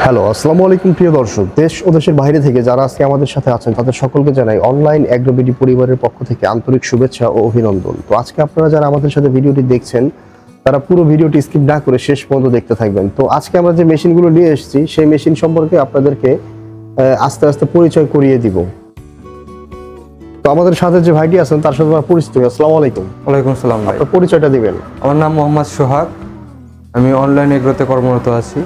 Hello, আসসালামু আলাইকুম প্রিয় দর্শক। দেশ ও দেশের বাইরে থেকে যারা আজকে আমাদের সাথে আছেন তাদের সকলকে জানাই অনলাইন অ্যাগ্রোবিডি পরিবারের পক্ষ থেকে আন্তরিক শুভেচ্ছা ও অভিনন্দন। তো আজকে আপনারা যারা আমাদের সাথে ভিডিওটি দেখছেন তারা পুরো ভিডিওটি স্কিপ না করে শেষ পর্যন্ত দেখতে থাকবেন। তো আজকে আমরা যে মেশিনগুলো নিয়ে এসেছি সেই মেশিন সম্পর্কে আপনাদেরকে আস্তে আস্তে পরিচয় করিয়ে দিব। তো আমাদের সাথে যে ভাইটি আছেন তার সাথে আমরা পরিচিত হই। আসসালামু আলাইকুম। ওয়ালাইকুম সালাম ভাই। আপনার পরিচয়টা দিবেন। আমার নাম মোহাম্মদ সোহাগ, আমি অনলাইন এগ্রোতে কর্মরত আছি।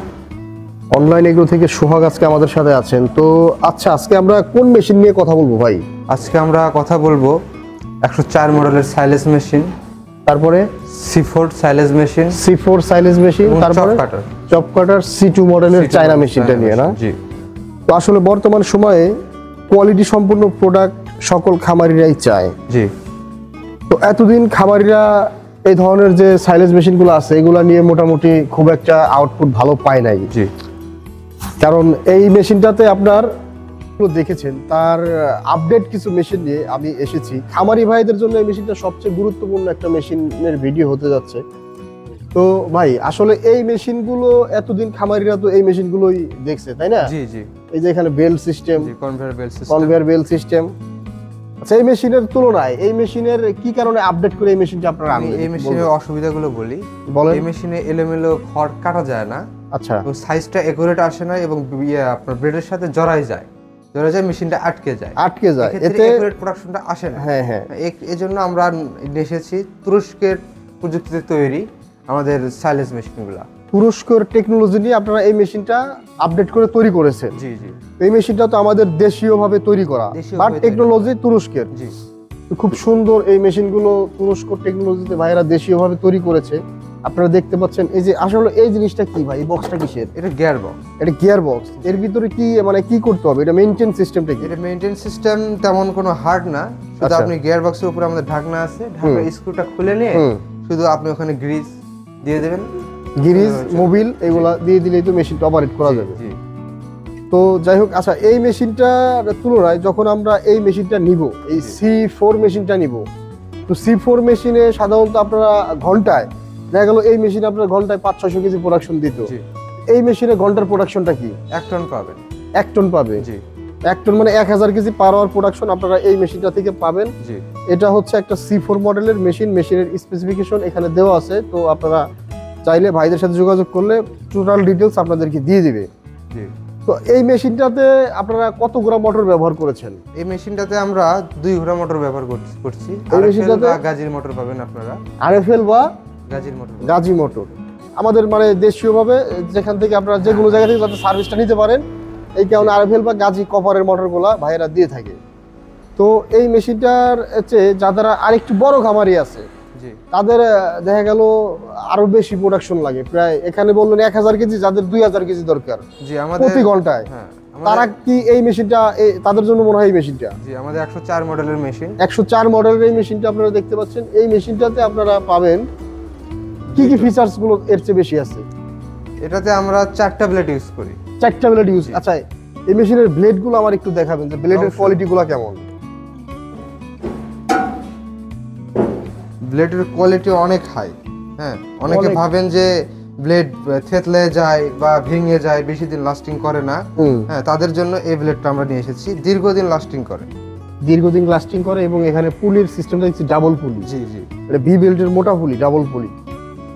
অনলাইন এগ্রো থেকে সোহাগ আজকে আমাদের সাথে আছেন। তো আচ্ছা, আজকে আমরা কোন মেশিন নিয়ে কথা বলবো ভাই? আজকে আমরা কথা বলবো 104 মডেলের সাইলেজ মেশিন, তারপরে C4 silage machine, C4 silage machine, তারপরে চপ কাটার C2 মডেলের চায়না মেশিনটা নিয়ে না? জি। তো আসলে বর্তমান সময়ে কোয়ালিটি সম্পূর্ণ প্রোডাক্ট সকল খামারিরাই চায়। জি। তো এতদিন খামারিরা এই ধরনের যে সাইলেজ মেশিনগুলো আছে এগুলো নিয়ে মোটামুটি খুব একটা আউটপুট ভালো পায় নাই। জি। কারণ এই মেশিনটাতে আপনার দেখেছেন তার আপডেট কিছু মেশিন নিয়ে আমি এসেছি। খামারি ভাইদের জন্য এই মেশিনটা সবচেয়ে গুরুত্বপূর্ণ একটা মেশিনের ভিডিও হতে যাচ্ছে। তো ভাই আসলে এই মেশিনগুলো এতদিন খামারিরা তো এই মেশিনগুলোই দেখছে, তাই না? জি জি। এই যে এখানে belt system, conveyor belt system. আচ্ছা, এই মেশিনের তুলনায় এই মেশিনের কি কারণে আপডেট করে এই মেশিনটা আপনারা আনলেন? এই মেশিনের অসুবিধাগুলো বলি। বলেন। এই মেশিনে এলোমেলো খড় কাটা যায় না। আচ্ছা। এবং সাইজটা একুরেট আসে না এবং আপনার ব্লেডের সাথে জড়ায় যায়, মেশিনটা আটকে যায়। এতে একুরেট প্রোডাকশনটা আসে না। হ্যাঁ হ্যাঁ। এজন্য আমরা এসেছি তুরস্কের প্রযুক্তিতে তৈরি আমাদের সাইলেজ মেশিনগুলো। তুরস্কের টেকনোলজি নিয়ে আপনারা এই মেশিনটা আপডেট করে তৈরি করেছেন। জি জি। এই মেশিনটা তো আমাদের দেশীয়ভাবে তৈরি করা, বাট টেকনোলজি তুরস্কের। জি। খুব সুন্দর এই মেশিনগুলো তুরস্ক টেকনোলজিতে ভাইরা দেশীয়ভাবে তৈরি করেছে। আপনারা দেখতে পাচ্ছেন এই যে আসলে এই জিনিসটা কি ভাই? এই বক্সটা কিসের? এটা গিয়ার বক্স। এটা গিয়ার বক্স। এর ভিতরে কি মানে কি করতে হবে? এটা মেইনটেইন সিস্টেমটা কি? এটা মেইনটেইন সিস্টেম তেমন কোনো হার্ড না, শুধু আপনি গিয়ার বক্সের উপরে আমাদের ঢাকনা আছে, ঢাকনা স্ক্রুটা খুলে নিয়ে শুধু আপনি ওখানে গ্রিজ দিয়ে দেবেন, গ্রিজ মোবিল এগুলা দিয়ে দিলেই তো মেশিনটা অপারেট করা যাবে। জি। তো যাই হোক, আচ্ছা এই মেশিনটার তুলনায় যখন আমরা এই মেশিনটা নিব, এই C4 মেশিনটা নিব, তো C4 মেশিনে সাধারণত আপনারা ঘন্টায় দেখা গেল এই মেশিনে আপনার ঘন্টায় 500-600 কেজি প্রোডাকশন দিত। এই মেশিনে ঘন্টার প্রোডাকশনটা কি? 1 টন পাবেন। 1 টন পাবে। জি। 1 টন মানে 1000 কেজি পার আওয়ার প্রোডাকশন আপনারা এই মেশিনটা থেকে পাবেন। জি। এটা হচ্ছে একটা C4 মডেলের মেশিন। মেশিনের স্পেসিফিকেশন এখানে দেওয়া আছে, তো আপনারা চাইলে ভাইদের সাথে যোগাযোগ করলে টোটাল ডিটেলস আপনাদেরকে দিয়ে দিবে। জি। তো এই মেশিনটাতে আপনারা কত গ্রাম মোটর ব্যবহার করেছেন? এই মেশিনটাতে আমরা 2 ঘোড়া মোটর ব্যবহার করছি। এই মেশিনটাতে গাজির মোটর পাবেন আপনারা। আরএফএল বা গাজি মোটর আমাদের মানে দেশীয়ভাবে যেখান থেকে আপনারা যে কোনো জায়গা থেকে যাতে সার্ভিসটা নিতে পারেন, এই কারণে আরএফএল বা গাজি কপারের মোটরগুলা ভাইয়েরা দিয়ে থাকে। তো এই মেশিনটার চেয়ে যারা আরেকটু বড় খামারি আছে তাদের দেখা গেল আরো বেশি প্রোডাকশন লাগে। প্রায় এখানে বললেন 1000 কেজি, যাদের 2000 কেজি দরকার প্রতি ঘন্টায়, তারা কি এই মেশিনটা তাদের জন্য মনে হয় এই মেশিনটা? জি, আমাদের 104 মডেলের মেশিন। 104 মডেলের এই মেশিনটা আপনারা দেখতে পাচ্ছেন। এই মেশিনটাতে আপনারা পাবেন কি কি ফিচারস গুলো এর চেয়ে বেশি আছে? এটাতে আমরা 4টা ব্লেড ইউজ করি। 4টা ব্লেড ইউজ। আচ্ছা, এই মেশিনের ব্লেড গুলো আমার একটু দেখাবেন যে ব্লেডের কোয়ালিটি গুলো কেমন? ব্লেডের কোয়ালিটি অনেক হাই। হ্যাঁ, অনেকে ভাবেন যে ব্লেড থেতলে যায় বা ভেঙে যায়, বেশি দিন লাস্টিং করে না। হ্যাঁ, তাদের জন্য এই ব্লেডটা আমরা নিয়ে এসেছি, দীর্ঘদিন লাস্টিং করে এবং এখানে পুলির সিস্টেমটা দেখছি ডাবল পুলি। জি জি। এটা ভি বেল্টের মোটা পুলি, ডাবল পুলি।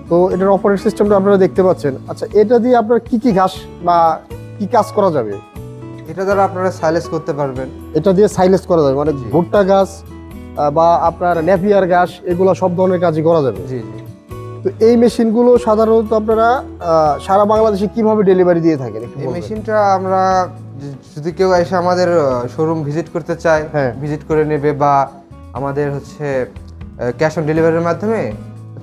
তো এটার অপারেট সিস্টেমটা আপনারা দেখতে পাচ্ছেন। আচ্ছা, এটা দিয়ে আপনারা কি কি ঘাস বা কি কাজ করা যাবে? এটা দ্বারা আপনারা সাইলেজ করতে পারবেন। এটা দিয়ে সাইলেজ করা যাবে মানে ভুট্টা ঘাস বা আপনার নেপিয়ার ঘাস, এগুলো সব ধরনের কাজই করা যাবে। জি জি। তো এই মেশিনগুলো সাধারণত আপনারা সারা বাংলাদেশে কিভাবে ডেলিভারি দিয়ে থাকেন? এই মেশিনটা আমরা যদি কেউ এসে আমাদের শোরুম ভিজিট করতে চায়, ভিজিট করে নেবে, বা আমাদের হচ্ছে ক্যাশ অন ডেলিভারির মাধ্যমে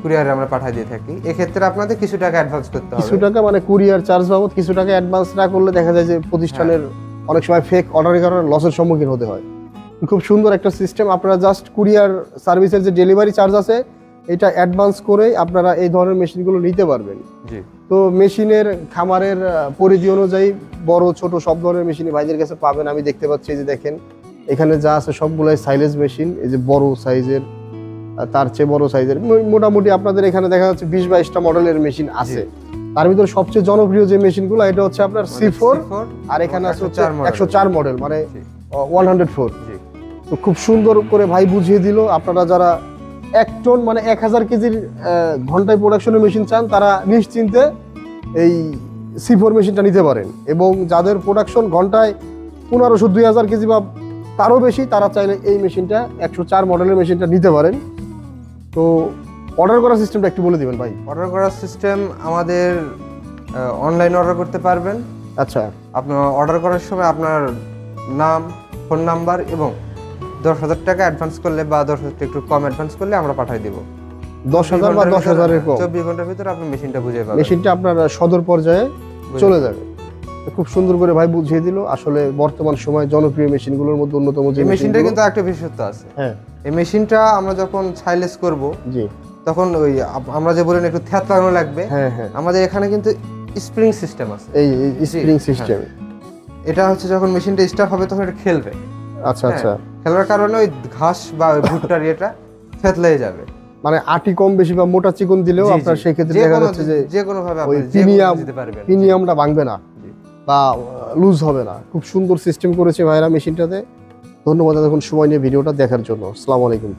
কুরিয়ারে আমরা পাঠিয়ে দিয়ে থাকি। এক্ষেত্রে আপনাদের কিছু টাকা অ্যাডভান্স করতে হবে। কিছু টাকা মানে কুরিয়ার চার্জ বাবদ কিছু টাকা অ্যাডভান্স না করলে দেখা যায় যে প্রতিষ্ঠানের অনেক সময় ফেক অর্ডারের কারণে লসের সম্মুখীন হতে হয়। খুব সুন্দর একটা সিস্টেম। আপনারা জাস্ট কুরিয়ার সার্ভিসের যে ডেলিভারি চার্জ আছে এটা অ্যাডভান্স করেই আপনারা এই ধরনের মেশিনগুলো নিতে পারবেন। জি। তো মেশিনের খামারের পরিধি অনুযায়ী বড় ছোট সব ধরনের মেশিনই ভাইদের কাছে পাবেন। আমি দেখতে পাচ্ছি যে দেখেন এখানে যা আছে সবগুলাই সাইলেজ মেশিন। এই যে বড় সাইজের, তার চেয়ে বড় সাইজের, মোটামুটি আপনাদের এখানে দেখা যাচ্ছে 20-22টা মডেলের মেশিন আছে। তার ভিতরে সবচেয়ে জনপ্রিয় যে মেশিনগুলো এটা হচ্ছে আপনার C4 আর এখানে আছে হচ্ছে 104 মডেল মানে 104। তো খুব সুন্দর করে ভাই বুঝিয়ে দিল। আপনারা যারা 1 টন মানে 1000 কেজির ঘন্টায় প্রোডাকশনের মেশিন চান তারা নিশ্চিন্তে এই C4 মেশিনটা নিতে পারেন, এবং যাদের প্রোডাকশন ঘন্টায় 1500-2000 কেজি বা তারও বেশি তারা চাইলে এই মেশিনটা 104 মডেলের মেশিনটা নিতে পারেন। তো অর্ডার করার সিস্টেমটা একটু বলে দিবেন ভাই। অর্ডার করার সিস্টেম আমাদের অনলাইনে অর্ডার করতে পারবেন। আচ্ছা, আপনার অর্ডার করার সময় আপনার নাম, ফোন নাম্বার এবং 10,000 টাকা অ্যাডভান্স করলে বা 10,000 টাকা একটু কম অ্যাডভান্স করলে আমরা পাঠিয়ে দিব। 10,000 বা 10,000-এর কম 24 ঘন্টার ভিতরে আপনি মেশিনটা বুঝে পাবেন। মেশিনটা আপনার সদর পর্যায়ে চলে যাবে। খুব সুন্দর করে ভাই বুঝিয়ে দিল। আসলে বর্তমান সময়ে জনপ্রিয় মেশিনগুলোর মধ্যে অন্যতম যে মেশিনটা কিন্তু একটা বিশেষত্ব আছে। হ্যাঁ, এই মেশিনটা আমরা যখন ছাইলেস করব জি, তখন ওই আমরা যে বলেন একটু থ্যাতলানো লাগবে, হ্যাঁ হ্যাঁ, আমাদের এখানে কিন্তু স্প্রিং সিস্টেম আছে। এই স্প্রিং সিস্টেম এটা হচ্ছে যখন মেশিনটা স্টার্ট হবে তখন এটা খেলবে। আচ্ছা আচ্ছা, খেলার কারণে ওই ঘাস বা ভুট্টার এটা থেতলে যাবে। মানে আটি কম বেশি বা মোটা চিকন দিলেও আপনার সেই ক্ষেত্রে দেখা যাচ্ছে যে কোনো ভাবে ওই আপনি দিতে পারবেন, প্রিমিয়ামটা ভাঙবে না বা লুজ হবে না। খুব সুন্দর সিস্টেম করেছে ভাইরা মেশিনটাতে। ধন্যবাদ এতক্ষণ সময় নিয়ে ভিডিওটা দেখার জন্য। আসসালামু আলাইকুম।